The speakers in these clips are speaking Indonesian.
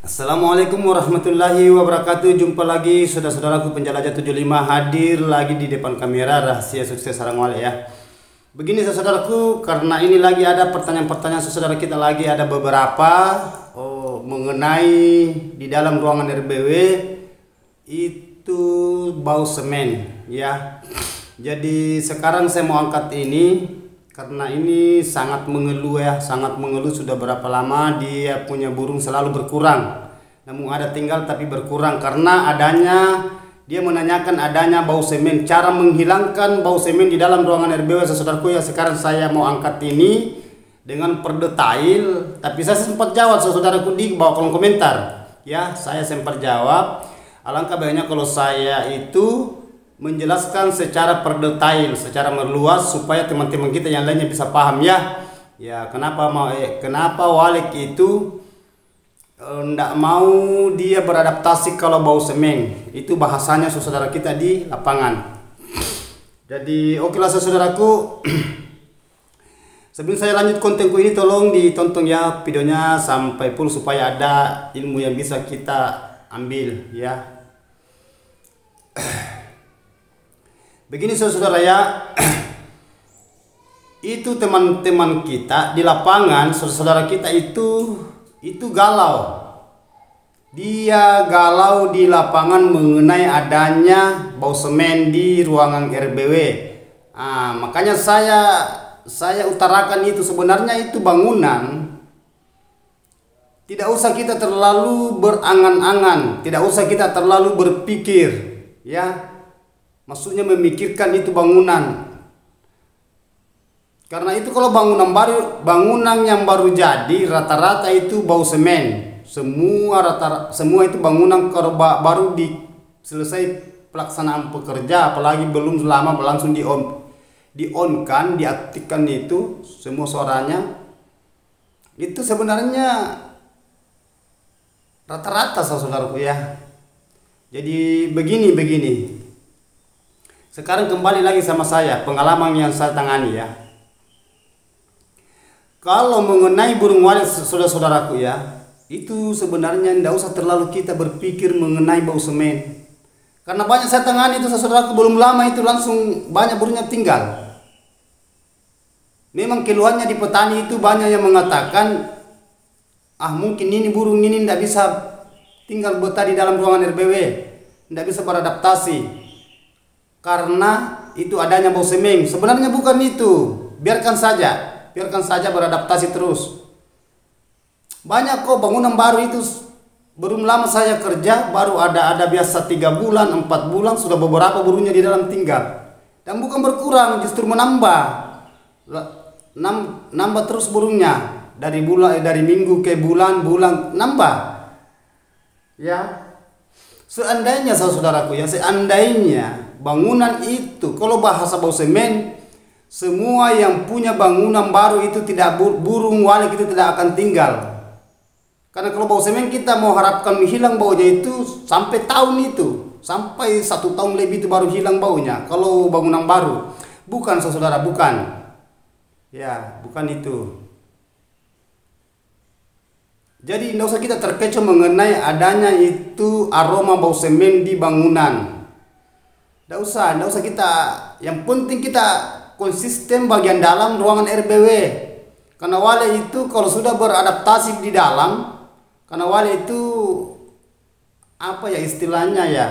Assalamualaikum warahmatullahi wabarakatuh. Jumpa lagi saudara-saudaraku penjelajah 75 hadir lagi di depan kamera Rahasia Sukses Sarangwale ya. Begini saudaraku, karena ini lagi ada pertanyaan-pertanyaan saudara kita lagi ada beberapa mengenai di dalam ruangan RBW itu bau semen ya. Jadi sekarang saya mau angkat ini karena ini sangat mengeluh ya, sangat mengeluh sudah berapa lama dia punya burung selalu berkurang. Namun ada tinggal tapi berkurang karena dia menanyakan adanya bau semen, cara menghilangkan bau semen di dalam ruangan RBW saudaraku ya. Sekarang saya mau angkat ini dengan perdetail, tapi saya sempat jawab saudaraku di bawah kolom komentar. Ya, saya sempat jawab. Alangkah baiknya kalau saya itu menjelaskan secara perdetail, secara meluas supaya teman-teman kita yang lainnya bisa paham ya. Ya, kenapa Walik itu ndak mau dia beradaptasi kalau bau semen. Itu bahasanya saudara kita di lapangan. Jadi oke lah saudaraku. Sebelum saya lanjut kontenku ini, tolong ditonton ya videonya sampai full supaya ada ilmu yang bisa kita ambil ya. Begini saudara ya, itu teman-teman kita di lapangan, saudara kita itu galau. Dia galau di lapangan mengenai adanya bau semen di ruangan RBW. Makanya saya utarakan itu sebenarnya itu bangunan. Tidak usah kita terlalu berangan-angan, tidak usah kita terlalu berpikir, ya. Maksudnya memikirkan itu bangunan. Karena itu kalau bangunan yang baru jadi rata-rata itu bau semen. Semua itu bangunan kalau baru selesai pelaksanaan pekerja, apalagi belum lama langsung diaktifkan itu semua suaranya. Itu sebenarnya rata-rata saudaraku ya. Jadi begini. Sekarang kembali lagi sama saya, pengalaman yang saya tangani ya. Kalau mengenai burung walet saudara-saudaraku ya, itu sebenarnya tidak usah terlalu kita berpikir mengenai bau semen. Karena banyak saya tangani itu saudaraku, belum lama itu langsung banyak burungnya tinggal. Memang keluhannya di petani itu banyak yang mengatakan, mungkin ini burung ini tidak bisa tinggal betah di dalam ruangan RBW, tidak bisa beradaptasi. Karena itu adanya bau semen. Sebenarnya bukan itu. Biarkan saja beradaptasi terus. Banyak kok bangunan baru itu belum lama saya kerja, baru ada biasa 3 bulan, 4 bulan sudah beberapa burungnya di dalam tinggal. Dan bukan berkurang, justru menambah. Nambah terus burungnya dari minggu ke bulan nambah. Ya. Seandainya saudaraku ya, seandainya bangunan itu kalau bahasa bau semen, semua yang punya bangunan baru itu tidak burung walet itu tidak akan tinggal. Karena kalau bau semen kita mau harapkan hilang baunya itu sampai tahun itu, sampai 1 tahun lebih itu baru hilang baunya. Kalau bangunan baru, bukan saudara, bukan. Ya, bukan itu. Jadi tidak usah kita terkecoh mengenai adanya itu aroma bau semen di bangunan. Tidak usah kita. Yang penting kita konsisten bagian dalam ruangan RBW. Karena walet itu kalau sudah beradaptasi di dalam, karena walet itu apa ya istilahnya ya?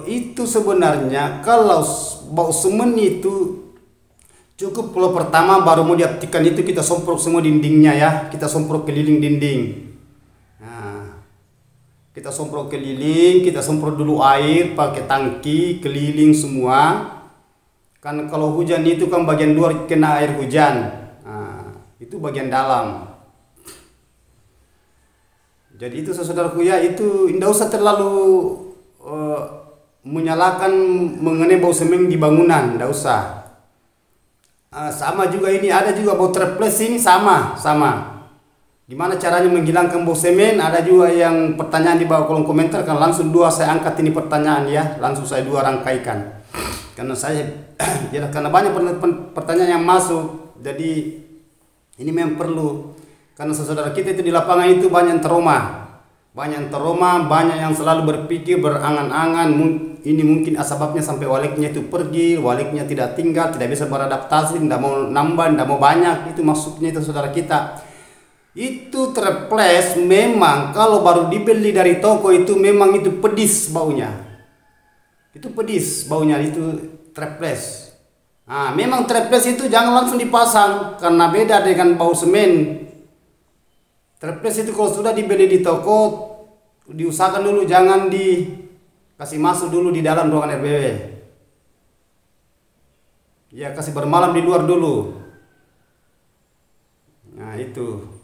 Itu sebenarnya kalau bau semen itu cukup kalau pertama baru mau diaktifkan itu kita semprot semua dindingnya ya, kita semprot keliling dinding. Nah, kita semprot keliling, kita semprot dulu air pakai tangki keliling semua. Kan kalau hujan itu kan bagian luar kena air hujan. Nah, itu bagian dalam. Jadi itu saudaraku ya, itu tidak usah terlalu menyalahkan mengenai bau semen di bangunan, tidak usah. Sama juga ini ada juga bau triplex ini sama. Gimana caranya menghilangkan bau semen? Ada juga yang pertanyaan di bawah kolom komentar, kan langsung saya angkat ini pertanyaan ya, langsung saya rangkaikan. Karena karena banyak pertanyaan yang masuk, jadi ini memang perlu Karena saudara kita itu di lapangan itu banyak yang trauma. Banyak trauma, banyak yang selalu berpikir, berangan-angan, ini mungkin sebabnya sampai waliknya itu pergi, waliknya tidak tinggal, tidak bisa beradaptasi, tidak mau nambah, tidak mau banyak, itu maksudnya itu saudara kita. Itu triplex memang kalau baru dibeli dari toko itu memang itu pedis baunya. Itu pedis baunya itu triplex. Nah, memang triplex itu jangan langsung dipasang karena beda dengan bau semen. Triplex itu kalau sudah dibeli di toko, diusahakan dulu jangan dikasih masuk dulu di dalam ruangan RBW. Ya, kasih bermalam di luar dulu. Nah, itu.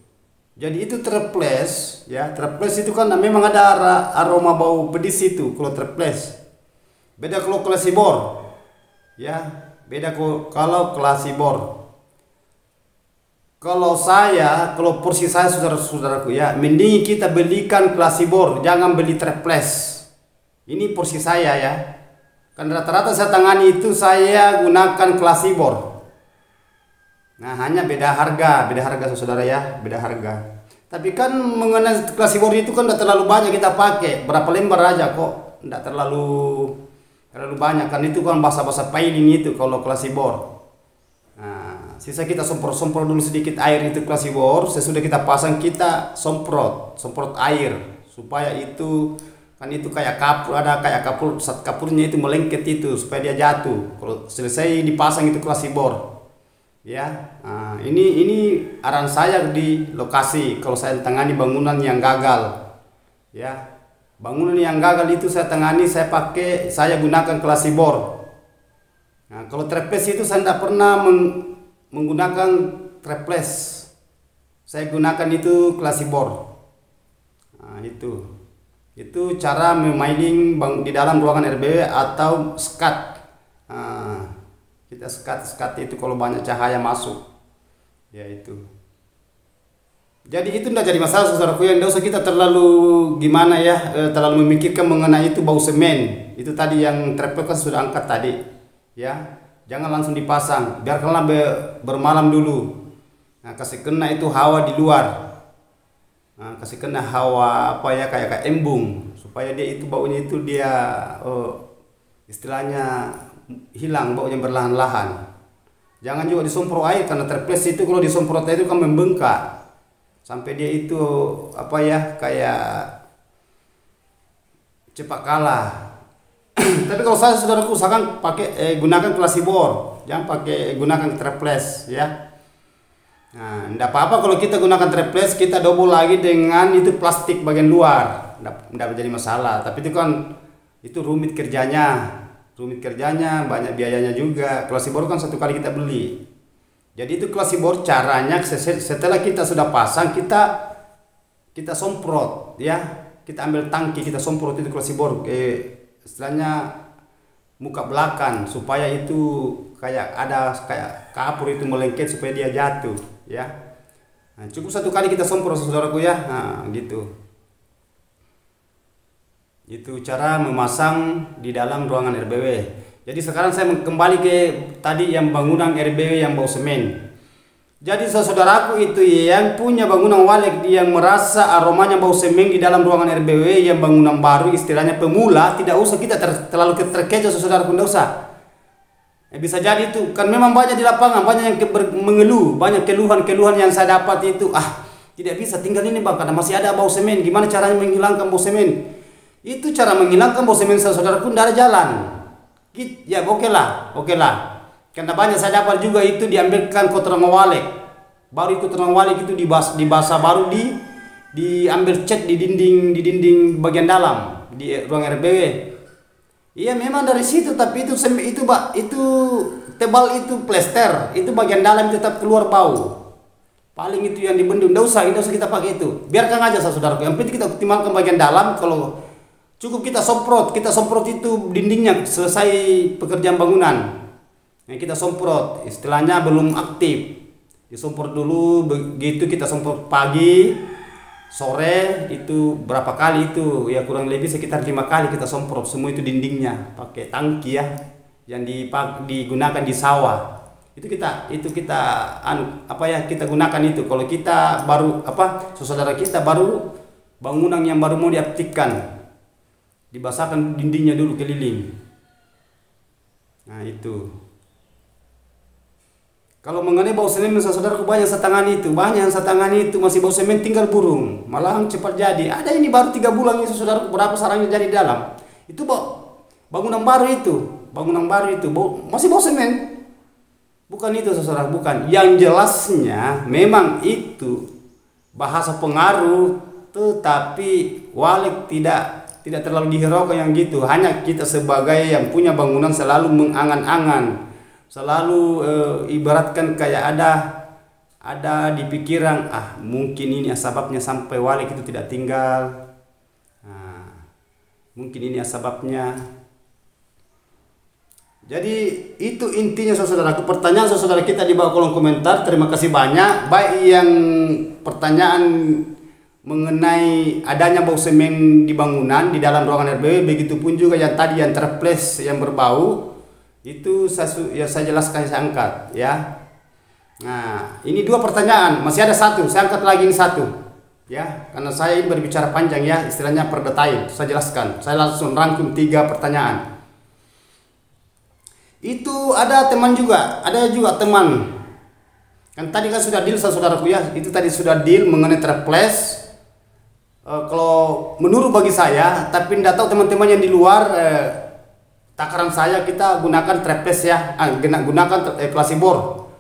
Jadi itu triplex, ya. Triplex itu kan memang ada aroma bau pedis itu kalau triplex. Beda kalau klasibor. Ya, beda kalau klasibor. Kalau porsi saya saudara-saudaraku ya, mending kita belikan klasibor, jangan beli triplex. Ini porsi saya ya. Kan rata-rata saya tangani itu saya gunakan klasibor. Nah, hanya beda harga saudara ya, beda harga. Tapi kan mengenai klasibor itu kan tidak terlalu banyak kita pakai, berapa lembar aja kok, tidak terlalu banyak kan itu kan basa-basa piling itu kalau klasibor. Nah, sisa kita semprot dulu sedikit air itu klasibor, sesudah kita pasang kita semprot air supaya itu kan itu kayak kapur, ada kayak kapur, saat kapurnya itu melengket itu supaya dia jatuh. Kalau selesai dipasang itu klasibor. Ya. Nah, ini arahan saya di lokasi kalau saya tangani bangunan yang gagal. Ya. Bangunan yang gagal itu saya tangani, saya gunakan klasibor. Nah, kalau triplex itu saya tidak pernah menggunakan triplex. Saya gunakan itu klasibor. Nah, itu cara memailing di dalam ruangan RBW atau skat. Nah, kita skat itu kalau banyak cahaya masuk. Ya itu. Jadi itu tidak jadi masalah saudaraku, yang tidak usah kita terlalu gimana ya, terlalu memikirkan mengenai itu bau semen. Itu tadi yang triplex sudah angkat tadi. Ya, jangan langsung dipasang, biarkanlah bermalam dulu. Nah, kasih kena itu hawa di luar. Nah, kasih kena hawa apa ya kayak embung supaya dia itu baunya itu dia istilahnya hilang baunya berlahan-lahan. Jangan juga disemprot air karena triplex itu kalau disemprot air itu kan membengkak sampai dia itu apa ya kayak cepat kalah. Tapi kalau saya saudaraku usahakan gunakan klasibor, jangan gunakan triplex ya. Nah, tidak apa-apa kalau kita gunakan triplex, kita double lagi dengan itu plastik bagian luar, tidak menjadi masalah. Tapi itu kan itu rumit kerjanya, banyak biayanya juga. Klasibor kan satu kali kita beli. Jadi itu klasibor caranya setelah kita sudah pasang kita semprot ya, kita ambil tangki kita semprot itu klasibor. Istilahnya muka belakang supaya itu kayak kapur itu melengket supaya dia jatuh ya. Nah, cukup satu kali kita semprot saudaraku ya. Nah, gitu. Itu cara memasang di dalam ruangan RBW. Jadi sekarang saya kembali ke tadi yang bangunan RBW yang bau semen. Jadi saudaraku itu yang punya bangunan walek yang merasa aromanya bau semen di dalam ruangan RBW yang bangunan baru istilahnya pemula, tidak usah kita terlalu terkecoh saudaraku, tidak usah. Bisa jadi itu kan memang banyak di lapangan, banyak yang mengeluh, banyak keluhan yang saya dapat itu tidak bisa tinggal ini bang karena masih ada bau semen. Gimana caranya menghilangkan bau semen? Itu cara menghilangkan bau semen saudaraku tidak ada jalan. Ya oke lah. Karena banyak saya dapat juga itu diambilkan kotoran walek. Baru kotoran walek itu dibasah baru diambil cat di dinding bagian dalam di ruang RBW. Iya memang dari situ, tapi itu tebal itu plester, itu bagian dalam tetap keluar bau. Paling itu yang dibendung, tidak usah kita pakai itu. Biarkan aja saudaraku. Yang penting kita optimalkan bagian dalam. Kalau cukup kita semprot itu dindingnya selesai pekerjaan bangunan. Nah, kita semprot, istilahnya belum aktif. Disemprot dulu, begitu kita semprot pagi, sore itu berapa kali itu? Ya kurang lebih sekitar 5 kali kita semprot semua itu dindingnya pakai tangki ya, yang digunakan di sawah. Itu kita kita gunakan itu kalau kita baru saudara kita baru bangunan yang baru mau diaktifkan, dibasahkan dindingnya dulu keliling. Nah itu. Kalau mengenai bau semen, saudaraku, banyak setangan itu masih bau semen, tinggal burung, malahan cepat jadi. Ada ini baru 3 bulan itu, saudaraku, berapa sarangnya jadi di dalam. Itu bangunan baru itu, masih bau semen. Bukan itu, saudara, bukan. Yang jelasnya memang itu bahasa pengaruh, tetapi walik tidak terlalu dihiraukan yang gitu. Hanya kita sebagai yang punya bangunan selalu mengangan-angan, selalu ibaratkan kayak ada di pikiran, mungkin ini sebabnya sampai walik itu tidak tinggal. Mungkin ini sebabnya. Jadi itu intinya, saudaraku. Pertanyaan saudara kita di bawah kolom komentar. Terima kasih banyak. Baik yang pertanyaan mengenai adanya bau semen di bangunan, di dalam ruangan RBW, begitupun juga yang tadi yang terples yang berbau, itu saya jelaskan, saya angkat ya. Nah, ini 2 pertanyaan, masih ada 1, saya angkat lagi ini 1 ya, karena saya ini berbicara panjang ya, istilahnya per detail. Saya jelaskan, saya langsung rangkum 3 pertanyaan. Itu ada juga teman kan tadi kan sudah deal, saudaraku ya, itu tadi sudah deal mengenai triplex. Kalau menurut bagi saya, tapi tidak tahu teman-teman yang di luar, takaran saya kita gunakan triplex ya, gunakan klasibor.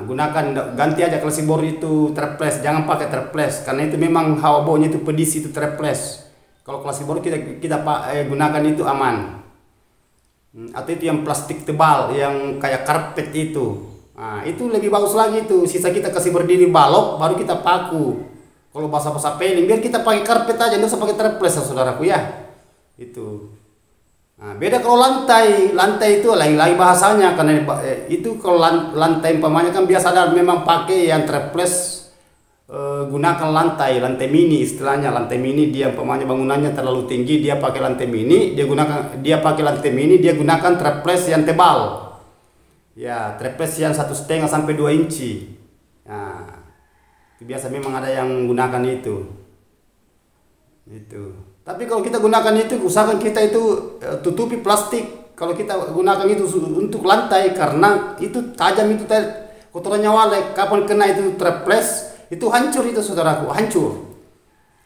Gunakan, ganti aja klasibor itu triplex, jangan pakai triplex karena itu memang hawa baunya itu pedis, itu triplex. Kalau klasibor kita gunakan itu aman. Atau itu yang plastik tebal yang kayak karpet itu, itu lebih bagus lagi itu. Sisa kita kasih berdiri balok, baru kita paku. Kalau basah-basah peling, biar kita pakai karpet aja, nggak usah pakai triplex, saudaraku ya. Itu. Beda kalau lantai itu lain bahasanya, karena itu kalau lantai umpamanya kan biasa ada memang pakai yang triplex. Gunakan lantai mini, istilahnya lantai mini. Dia umpamanya bangunannya terlalu tinggi, dia pakai lantai mini, dia gunakan triplex yang tebal ya, triplex yang 1,5 sampai 2 inci. Itu biasa memang ada yang gunakan itu. Tapi kalau kita gunakan itu, usahakan kita itu tutupi plastik. Kalau kita gunakan itu untuk lantai, karena itu tajam, itu kotorannya walik, kapan kena itu triplex itu hancur, itu saudaraku, hancur.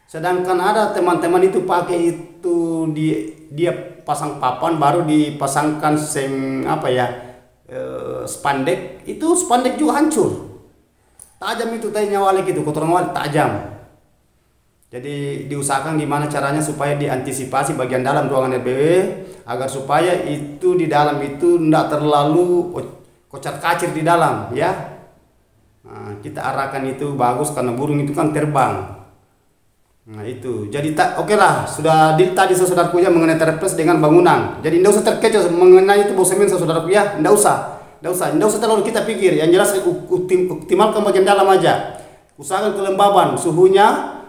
Sedangkan ada teman-teman itu pakai itu, dia pasang papan baru dipasangkan spandek, itu spandek juga hancur, tajam itu tadinya walik, itu kotoran walik tajam. Jadi diusahakan gimana caranya supaya diantisipasi bagian dalam ruangan RBW, agar supaya itu di dalam itu tidak terlalu kocar-kacir di dalam ya. Kita arahkan itu bagus, karena burung itu kan terbang. Itu jadi oke lah, sudah deal tadi saudaraku ya mengenai triplex dengan bangunan. Jadi tidak usah terkecoh mengenai itu bau semen, saudaraku ya, tidak usah terlalu kita pikir. Yang jelas optimalkan bagian dalam aja. Usahakan kelembaban suhunya,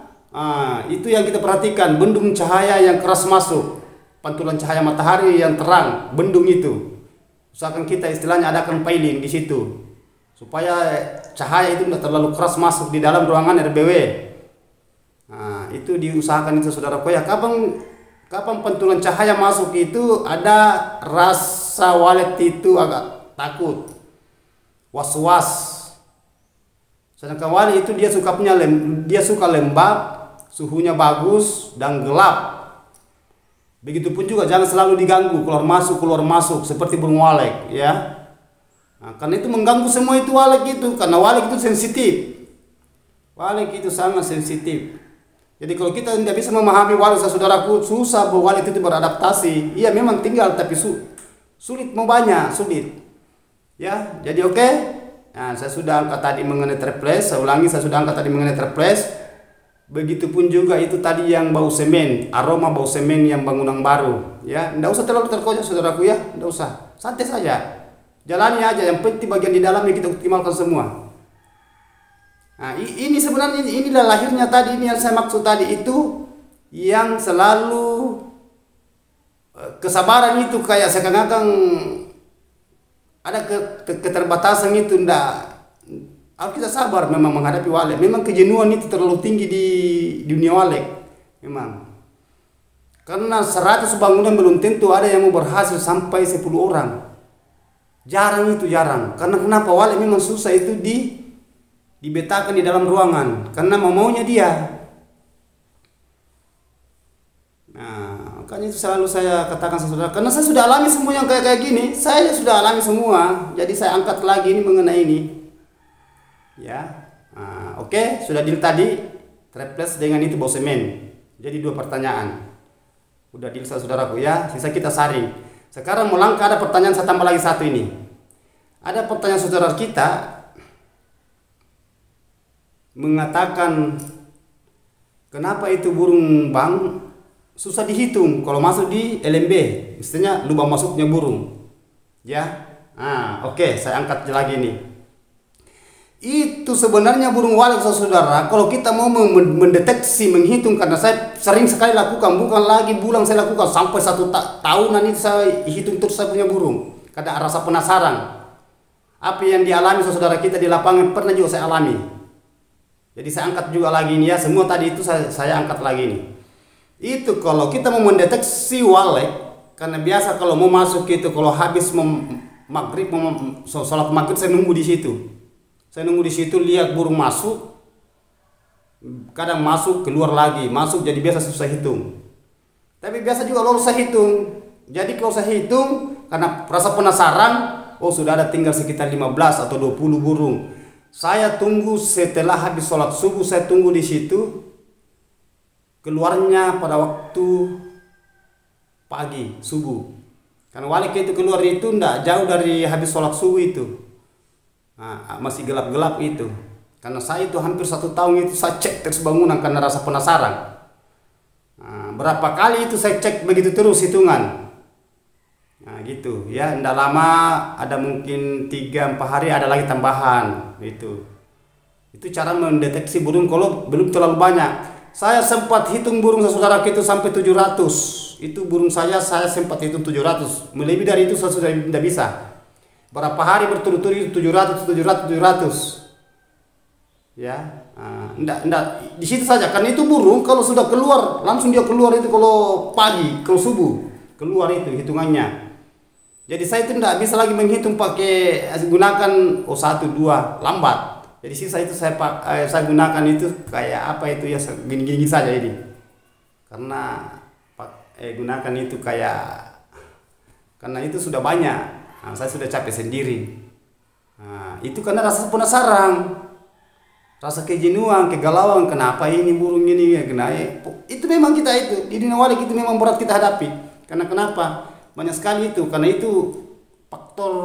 itu yang kita perhatikan. Bendung cahaya yang keras masuk, pantulan cahaya matahari yang terang, bendung itu usahakan kita istilahnya adakan piling di situ, supaya cahaya itu tidak terlalu keras masuk di dalam ruangan RBW. Itu diusahakan itu saudaraku ya. Kapan pantulan cahaya masuk itu ada rasa walet itu agak takut, was-was. Sedangkan wali itu dia suka lembab, suhunya bagus dan gelap. Begitupun juga jangan selalu diganggu, keluar masuk seperti burung walet ya. Karena itu mengganggu semua itu walet itu, karena walet itu sensitif. Walet itu sangat sensitif. Jadi kalau kita tidak bisa memahami walet, saudaraku, susah walet itu beradaptasi. Iya memang tinggal, tapi sulit mau banyak, sulit. Ya, jadi oke. Saya sudah angkat tadi mengenai triplex, saya ulangi, saya sudah angkat tadi mengenai triplex. Begitupun juga itu tadi yang bau semen, aroma bau semen yang bangunan baru. Ya, tidak usah terlalu terkocok saudaraku ya, tidak usah. Santai saja. Jalani aja, yang penting bagian di dalamnya kita optimalkan semua. Ini sebenarnya inilah lahirnya tadi, ini yang saya maksud tadi itu, yang selalu kesabaran itu kayak seakan-akan ada keterbatasan itu ndak. Harus kita sabar memang menghadapi walek. Memang kejenuhan itu terlalu tinggi di dunia walek. Memang. Karena 100 bangunan belum tentu ada yang mau berhasil sampai 10 orang. Jarang itu, jarang. Karena kenapa? Walek memang susah itu dibetakan di dalam ruangan. Karena maunya dia. Nah, makanya itu selalu saya katakan saudara. Karena saya sudah alami semua yang kayak gini. Saya sudah alami semua. Jadi saya angkat lagi ini mengenai ini. Ya, oke, sudah deal tadi replace dengan itu bau semen. Jadi 2 pertanyaan. Udah deal saudaraku ya. Sisa kita saring. Sekarang mau langkah, ada pertanyaan, saya tambah lagi 1 ini. Ada pertanyaan saudara kita mengatakan kenapa itu burung bang susah dihitung kalau masuk di LMB, mestinya lubang masuknya burung. Ya, oke, saya angkat lagi nih. Itu sebenarnya burung walek saudara. Kalau kita mau mendeteksi, menghitung, karena saya sering sekali lakukan, bukan lagi bulan saya lakukan, sampai 1 tahunan itu saya hitung terus saya punya burung. Karena rasa penasaran. Apa yang dialami saudara kita di lapangan pernah juga saya alami. Jadi saya angkat juga lagi ini ya. Semua tadi itu saya angkat lagi ini. Itu kalau kita mau mendeteksi walek, karena biasa kalau mau masuk itu, kalau habis maghrib, sholat maghrib saya nunggu di situ. Saya nunggu di situ, lihat burung masuk, kadang masuk keluar lagi, masuk, jadi biasa susah hitung. Tapi biasa juga lolos saya hitung. Jadi kalau saya hitung, karena rasa penasaran, oh sudah ada tinggal sekitar 15 atau 20 burung. Saya tunggu setelah habis sholat subuh, saya tunggu di situ. Keluarnya pada waktu pagi, subuh. Karena walek itu keluar itu enggak jauh dari habis sholat subuh itu. Masih gelap-gelap itu. Karena saya itu hampir 1 tahun itu saya cek terus bangunan karena rasa penasaran. Berapa kali itu saya cek begitu terus hitungan. Gitu ya, enggak lama, ada mungkin 3-4 hari ada lagi tambahan itu. Itu cara mendeteksi burung kalau belum terlalu banyak. Saya sempat hitung burung saudara itu sampai 700. Itu burung saya sempat hitung 700. Melebihi dari itu saya sudah tidak bisa. Berapa hari berturut-turut itu 700. Ya, enggak di situ saja. Karena itu burung kalau sudah keluar langsung dia keluar itu kalau pagi, kalau subuh keluar itu hitungannya. Jadi saya itu enggak bisa lagi menghitung pakai gunakan 1, 2 lambat. Jadi sisa itu saya gunakan itu kayak apa itu ya, gini-gini saja ini. Karena gunakan itu kayak, karena itu sudah banyak. Saya sudah capek sendiri. Itu karena rasa penasaran, rasa kejenuhan, kegalauan, kenapa ini burung ini ya, itu memang kita itu di dunia walek itu memang berat kita hadapi. Karena kenapa? Banyak sekali itu, karena itu faktor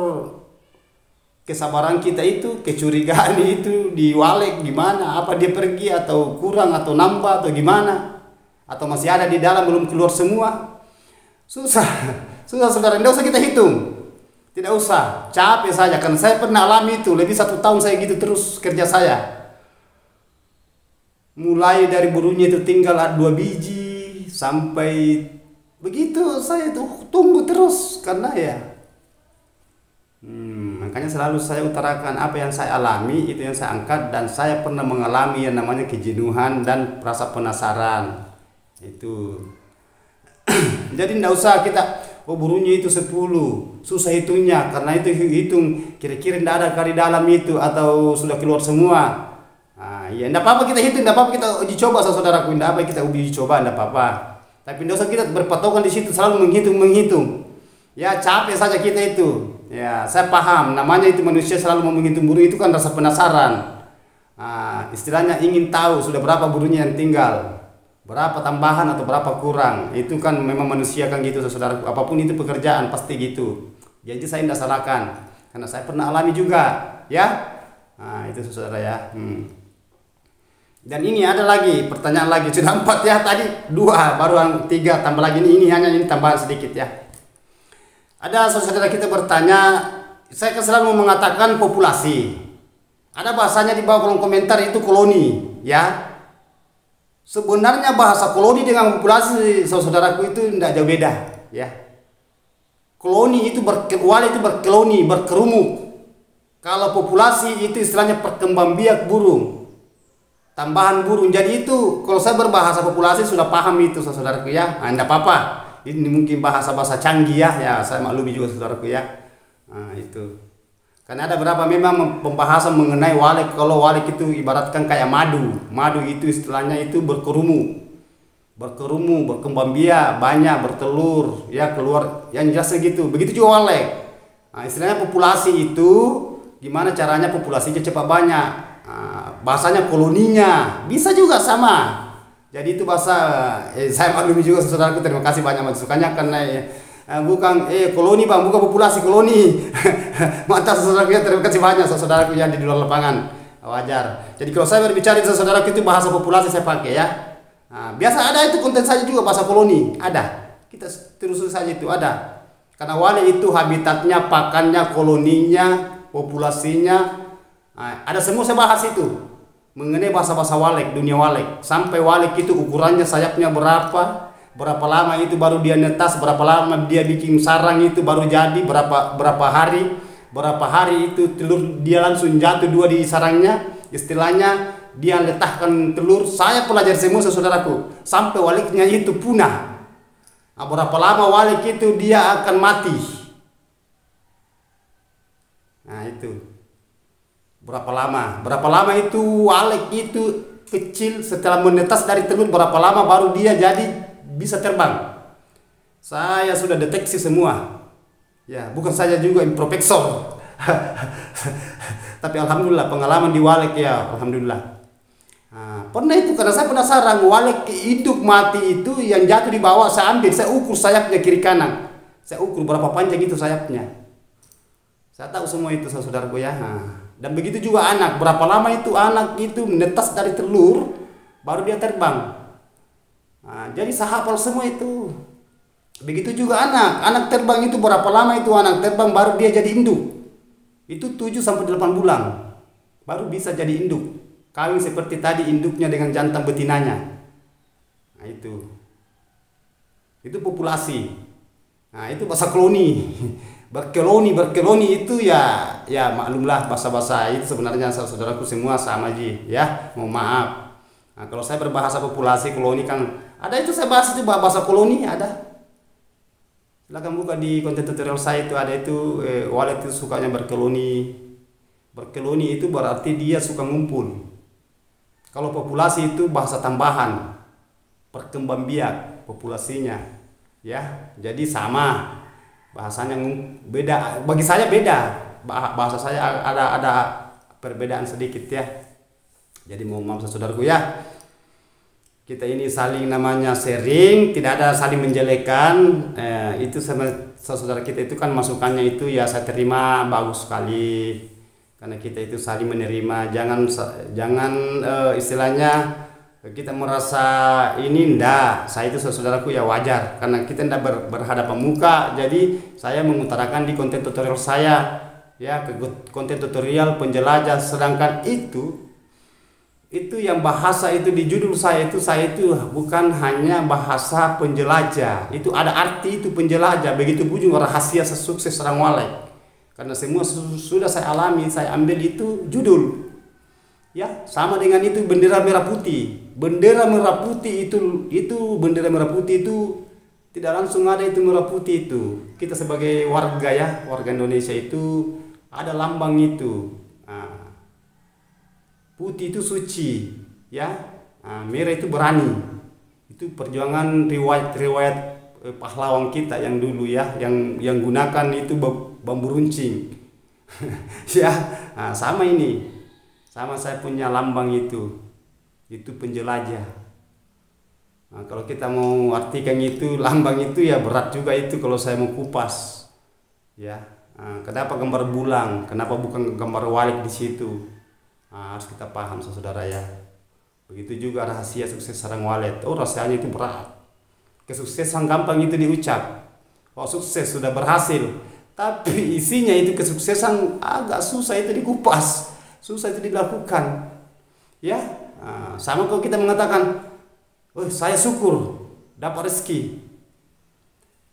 kesabaran kita itu, kecurigaan itu di walek gimana, apa dia pergi atau kurang atau nambah atau gimana, atau masih ada di dalam belum keluar semua. Susah saudara, tidak usah kita hitung. Tidak usah, capek saja. Karena saya pernah alami itu, lebih 1 tahun saya gitu terus kerja saya. Mulai dari burungnya itu tinggal 2 biji sampai begitu saya itu tunggu terus karena ya. Makanya selalu saya utarakan apa yang saya alami itu yang saya angkat, dan saya pernah mengalami yang namanya kejenuhan dan rasa penasaran itu. Jadi tidak usah kita burungnya itu 10 susah hitungnya, karena itu hitung kira-kira tidak ada kali dalam itu atau sudah keluar semua. Ya tidak apa-apa kita hitung, tidak apa-apa kita uji coba saudaraku, tidak apa kita uji coba, tidak apa-apa. Tapi tidak usah kita berpatokan di situ selalu menghitung. Ya capek saja kita itu. Ya saya paham, namanya itu manusia selalu mau menghitung burung itu kan rasa penasaran. Istilahnya ingin tahu sudah berapa burungnya yang tinggal, berapa tambahan atau berapa kurang. Itu kan memang manusia kan gitu saudaraku. Apapun itu pekerjaan pasti gitu. Jadi saya tidak salahkan, karena saya pernah alami juga. Ya, itu saudara ya. Dan ini ada lagi pertanyaan lagi, sudah 4 ya tadi 2 baru 3 tambah lagi ini hanya ini tambahan sedikit ya. Ada saudara kita bertanya, saya selalu mengatakan populasi. Ada bahasanya di bawah kolom komentar itu koloni ya. Sebenarnya bahasa koloni dengan populasi saudaraku itu tidak jauh beda ya. Koloni itu wale itu berkoloni, berkerumuk. Kalau populasi itu istilahnya perkembangbiak burung, tambahan burung. Jadi itu kalau saya berbahasa populasi sudah paham itu saudaraku ya. Nah, enggak apa-apa. Ini mungkin bahasa-bahasa canggih ya. Ya, saya maklumi juga saudaraku ya. Nah, itu. Karena ada beberapa memang pembahasan mengenai walek. Kalau walek itu ibaratkan kayak madu. Madu itu istilahnya itu berkerumuk. Berkerumuk, berkembang biak, banyak bertelur, ya keluar yang jelasnya gitu. Begitu juga walek. Nah, istilahnya populasi itu gimana caranya populasinya cepat banyak. Bahasanya koloninya bisa juga sama. Jadi itu bahasa saya maklumi juga saudaraku, terima kasih banyak masukannya karena bukan koloni bang, bukan populasi, koloni. Mantap saudaraku ya, terima kasih banyak saudaraku yang di luar lapangan, wajar. Jadi kalau saya berbicara saudaraku itu bahasa populasi saya pakai ya. Nah, biasa ada itu konten saja juga bahasa koloni, ada. Kita terus saja itu ada. Karena wale itu habitatnya, pakannya, koloninya, populasinya, ada semua saya bahas itu mengenai bahasa-bahasa walek, dunia walek. Sampai walek itu ukurannya sayapnya berapa lama itu baru dia netas, berapa lama dia bikin sarang itu baru jadi, berapa hari itu telur dia langsung jatuh dua di sarangnya. Istilahnya dia letakkan telur. Saya pelajari semua saudaraku sampai waleknya itu punah. Berapa lama walek itu dia akan mati. Nah itu berapa lama itu walek itu kecil setelah menetas dari telur, berapa lama baru dia jadi bisa terbang. Saya sudah deteksi semua ya, bukan saja juga profesor. Tapi alhamdulillah pengalaman di walek ya, alhamdulillah. Pernah itu karena saya penasaran walek hidup mati itu yang jatuh di bawah, saya ambil, saya ukur sayapnya kiri kanan, saya ukur berapa panjang itu sayapnya. Saya tahu semua itu saudaraku ya. Dan begitu juga anak, berapa lama itu anak itu menetas dari telur baru dia terbang. Jadi saya hafal semua itu. Begitu juga anak terbang itu berapa lama itu anak terbang baru dia jadi induk. Itu 7 sampai 8 bulan baru bisa jadi induk. Kawin seperti tadi induknya dengan jantan betinanya. Nah itu populasi. Nah itu bahasa koloni. Berkeloni itu ya maklumlah bahasa-bahasa itu sebenarnya saudaraku semua sama ji ya, mohon maaf. Nah, kalau saya berbahasa populasi koloni kan ada itu saya bahas itu bahasa koloni ada. Silakan buka di konten tutorial saya itu ada itu walek itu sukanya berkeloni. Berkeloni itu berarti dia suka ngumpul. Kalau populasi itu bahasa tambahan, perkembangbiak populasinya ya, jadi sama. Bahasanya beda, bagi saya beda, bahasa saya ada perbedaan sedikit ya. Jadi mohon maaf saudaraku ya, kita ini saling namanya sharing, tidak ada saling menjelekan. Itu sama saudara kita itu kan masukannya itu ya saya terima bagus sekali, karena kita itu saling menerima. Jangan istilahnya kita merasa ini ndak, saya itu saudaraku ya wajar karena kita ndak berhadapan muka. Jadi saya mengutarakan di konten tutorial saya ya, konten tutorial penjelajah. Sedangkan itu yang bahasa itu di judul saya itu bukan hanya bahasa penjelajah, itu ada arti itu penjelajah. Begitu pun rahasia sesukses orang walek, karena semua sudah saya alami, saya ambil itu judul ya. Sama dengan itu bendera merah putih. Bendera merah putih itu bendera merah putih itu tidak langsung ada itu merah putih itu. Kita sebagai warga ya, warga Indonesia itu ada lambang itu. Putih itu suci ya. Merah itu berani. Itu perjuangan riwayat pahlawan kita yang dulu ya, yang gunakan itu bambu runcing. Ya, sama ini. Sama saya punya lambang itu penjelajah. Nah, kalau kita mau artikan itu lambang itu ya berat juga itu kalau saya mau kupas ya. Kenapa gambar bulang, kenapa bukan gambar walek di situ? Harus kita paham saudara ya. Begitu juga rahasia sukses sarang walek. Rahasianya itu berat. Kesuksesan gampang itu diucap, sukses sudah berhasil, tapi isinya itu kesuksesan agak susah itu dikupas, susah itu dilakukan ya. Sama kalau kita mengatakan, saya syukur dapat rezeki.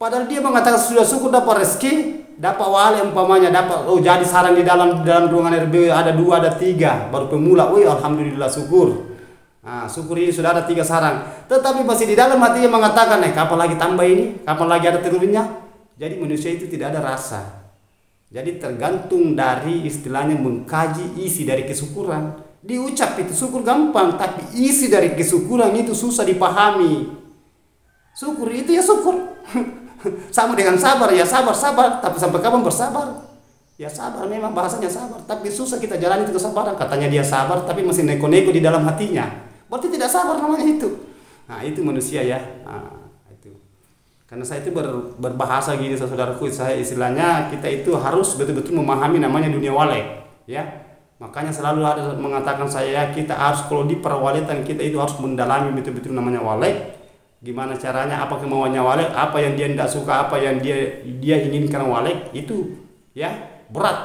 Padahal dia mengatakan sudah syukur dapat rezeki, dapat wali umpamanya, dapat jadi sarang di dalam ruangan RBW ada 2 ada 3 baru pemula. Wih alhamdulillah syukur. Nah, syukur ini sudah ada 3 sarang. Tetapi masih di dalam hatinya mengatakan, kapan lagi tambah ini? Kapan lagi ada telurnya? Jadi manusia itu tidak ada rasa. Jadi tergantung dari istilahnya mengkaji isi dari kesyukuran. Diucap itu syukur gampang, tapi isi dari kesyukuran itu susah dipahami. Syukur itu ya syukur. Sama dengan sabar, ya sabar, tapi sampai kapan bersabar? Ya sabar, memang bahasanya sabar, tapi susah kita jalani itu kesabaran. Katanya dia sabar, tapi masih neko-neko di dalam hatinya. Berarti tidak sabar namanya itu. Nah itu manusia ya. Karena saya itu berbahasa gini saudaraku, saya istilahnya kita itu harus betul-betul memahami namanya dunia walek, ya. Makanya selalu ada mengatakan saya kita harus kalau di perwaletan kita itu harus mendalami betul-betul namanya walek. Gimana caranya, apa kemauannya walek, apa yang dia tidak suka, apa yang dia inginkan walek itu, ya berat.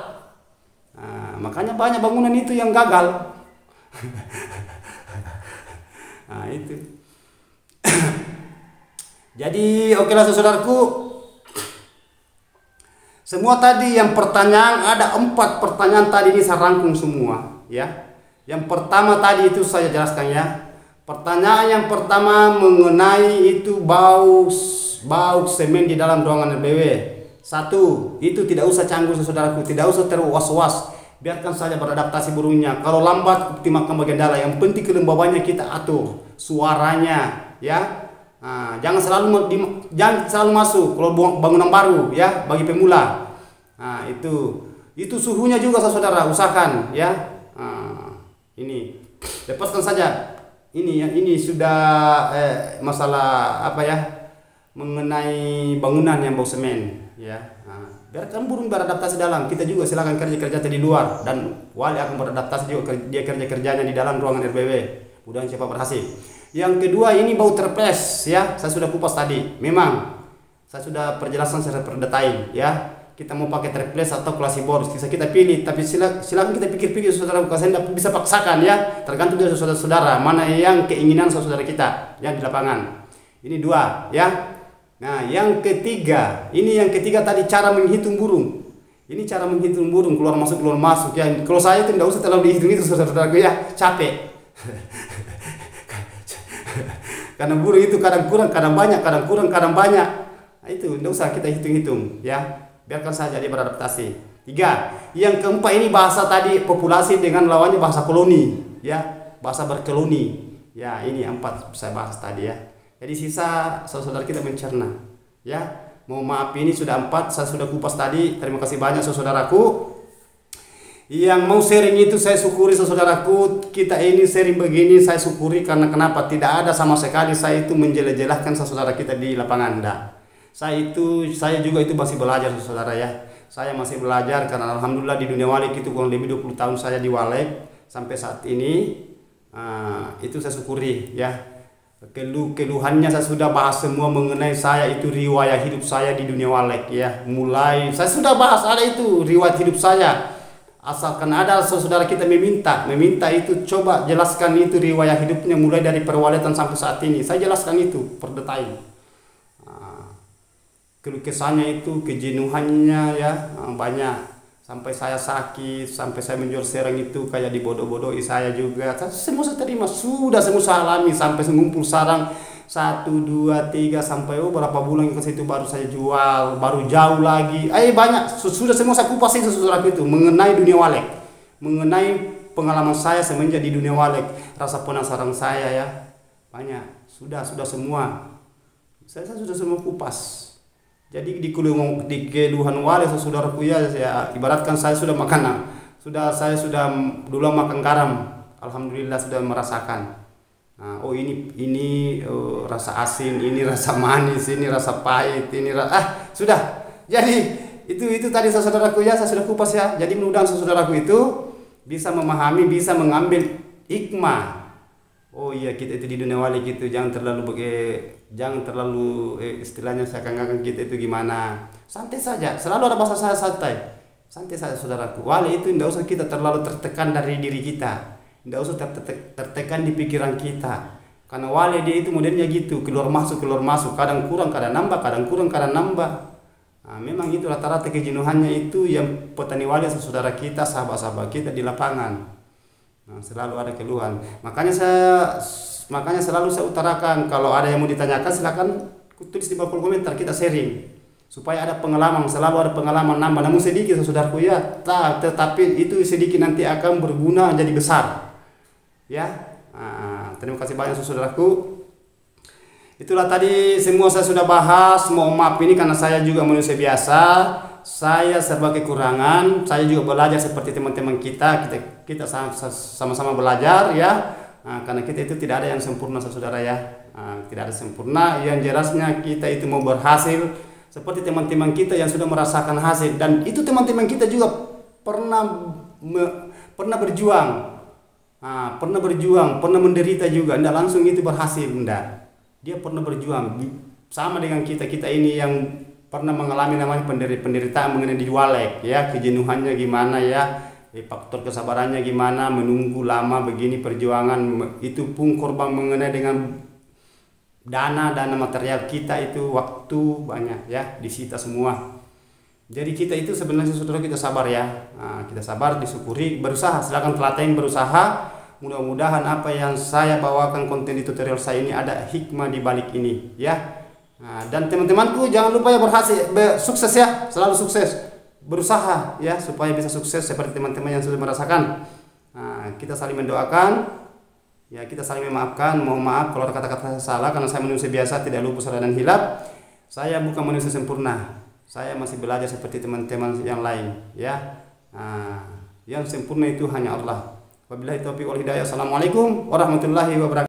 Nah, makanya banyak bangunan itu yang gagal. Nah itu. Jadi okelah saudaraku, semua tadi yang pertanyaan ada 4 pertanyaan tadi ini saya rangkum semua ya. Yang pertama tadi itu saya jelaskan ya. Pertanyaan yang pertama mengenai itu bau semen di dalam ruangan RBW. 1, itu tidak usah canggung saudaraku, tidak usah terwas-was, biarkan saja beradaptasi burungnya. Kalau lambat optimalkan bagian dalam, yang penting kelembabannya kita atur, suaranya ya. Nah, jangan selalu masuk kalau bangunan baru ya bagi pemula. Nah, itu suhunya juga saudara usahakan ya. Nah, ini lepaskan saja. Ini sudah masalah apa ya mengenai bangunan yang bau semen ya. Nah, biarkan burung beradaptasi dalam. Kita juga silakan kerja di luar dan wali akan beradaptasi juga dia kerjanya di dalam ruangan RBW. Mudah-mudahan cepat berhasil. Yang kedua ini bau terples ya, saya sudah kupas tadi. Memang saya sudah perjelasan secara berdetail ya. Kita mau pakai triplex atau classy board bisa kita pilih, tapi silakan kita pikir-pikir saudara, saya tidak bisa paksakan ya, tergantung dari saudara-saudara mana yang keinginan saudara kita yang di lapangan. Ini 2 ya. Nah yang ketiga tadi cara menghitung burung. Ini cara menghitung burung keluar masuk ya. Kalau saya itu tidak usah terlalu dihitung itu saudara-saudaraku ya, capek. Karena burung itu kadang kurang, kadang banyak, kadang kurang, kadang banyak. Nah, itu tidak usah kita hitung-hitung ya. Biarkan saja dia beradaptasi. 3. Yang keempat ini bahasa tadi populasi dengan lawannya bahasa koloni ya, bahasa berkoloni. Ya, ini 4 saya bahas tadi ya. Jadi sisa saudara kita mencerna ya. Mohon maaf ini sudah 4 saya sudah kupas tadi. Terima kasih banyak saudaraku. Yang mau sharing itu saya syukuri saudaraku, kita ini sharing begini saya syukuri karena kenapa? Tidak ada sama sekali saya itu menjelaskan saudara kita di lapangan enggak. Saya juga itu masih belajar saudara ya. Saya masih belajar karena alhamdulillah di dunia walek itu kurang lebih 20 tahun saya di walek sampai saat ini. Itu saya syukuri ya. Keluhannya saya sudah bahas semua mengenai saya itu riwayat hidup saya di dunia walek ya. Mulai saya sudah bahas ada itu riwayat hidup saya. Asalkan ada saudara kita meminta itu coba jelaskan itu riwayat hidupnya mulai dari perwaletan sampai saat ini. Saya jelaskan itu per detail. Keluh kesahnya itu kejenuhannya ya banyak. Sampai saya sakit, sampai saya menjual serang itu kayak dibodoh-bodohi saya juga. Semua saya terima, sudah semua saya alami sampai mengumpul sarang 1, 2, 3 sampai berapa bulan ke situ baru saya jual, baru jauh lagi. Banyak sudah semua saya kupas itu saudara itu mengenai dunia walek, mengenai pengalaman saya semenjak di dunia walek, rasa penasaran saya ya banyak. Sudah semua. Saya sudah semua kupas. Jadi di keluhan walek saudaraku ya, saya ibaratkan saya sudah makan, saya sudah dulu makan garam, alhamdulillah sudah merasakan. Nah, ini rasa asin, ini rasa manis, ini rasa pahit, ini sudah. Jadi itu tadi saudaraku ya, saya sudah kupas ya. Jadi mudah-mudahan saudaraku itu bisa memahami, bisa mengambil hikmah. Oh iya, kita itu di dunia wali gitu, jangan terlalu istilahnya seakan-akan kita itu gimana. Santai saja, selalu ada bahasa saya santai. Santai saja saudaraku. Wali itu tidak usah kita terlalu tertekan dari diri kita. Tidak usah tertekan di pikiran kita. Karena wale dia itu modelnya gitu, keluar masuk, kadang kurang, kadang nambah, kadang kurang, kadang nambah. Nah, memang itu rata-rata kejenuhannya itu yang petani wale saudara kita, sahabat-sahabat kita di lapangan. Nah, selalu ada keluhan. Makanya selalu saya utarakan, kalau ada yang mau ditanyakan silakan tulis di bawah kolom komentar, kita sharing supaya ada pengalaman, selalu ada pengalaman nambah, namun sedikit saudaraku ya, tetapi itu sedikit nanti akan berguna jadi besar ya. Terima kasih banyak saudaraku. Itulah tadi semua saya sudah bahas. Mohon maaf ini karena saya juga manusia biasa, saya serba kekurangan, saya juga belajar seperti teman-teman kita sama-sama belajar ya. Karena kita itu tidak ada yang sempurna saudara ya, tidak ada sempurna. Yang jelasnya kita itu mau berhasil seperti teman-teman kita yang sudah merasakan hasil, dan itu teman-teman kita juga pernah berjuang, pernah menderita juga, tidak langsung itu berhasil, enggak. Dia pernah berjuang sama dengan kita ini yang pernah mengalami namanya penderitaan mengenai di walek ya, kejenuhannya gimana ya, faktor kesabarannya gimana, menunggu lama begini perjuangan, itu pun korban mengenai dengan dana material kita itu, waktu banyak ya disita semua. Jadi kita itu sebenarnya saudara kita sabar ya, kita sabar, disyukuri, berusaha, silakan telaten berusaha. Mudah-mudahan apa yang saya bawakan konten di tutorial saya ini ada hikmah di balik ini ya. Dan teman-temanku jangan lupa ya sukses ya, selalu sukses, berusaha ya supaya bisa sukses seperti teman-teman yang sudah merasakan. Kita saling mendoakan. Ya, kita saling memaafkan. Mohon maaf kalau ada kata-kata salah karena saya manusia biasa, tidak luput salah dan hilap. Saya bukan manusia sempurna. Saya masih belajar seperti teman-teman yang lain, ya. Yang sempurna itu hanya Allah. Wabillahi taufiq wal hidayah. Assalamualaikum warahmatullahi wabarakatuh.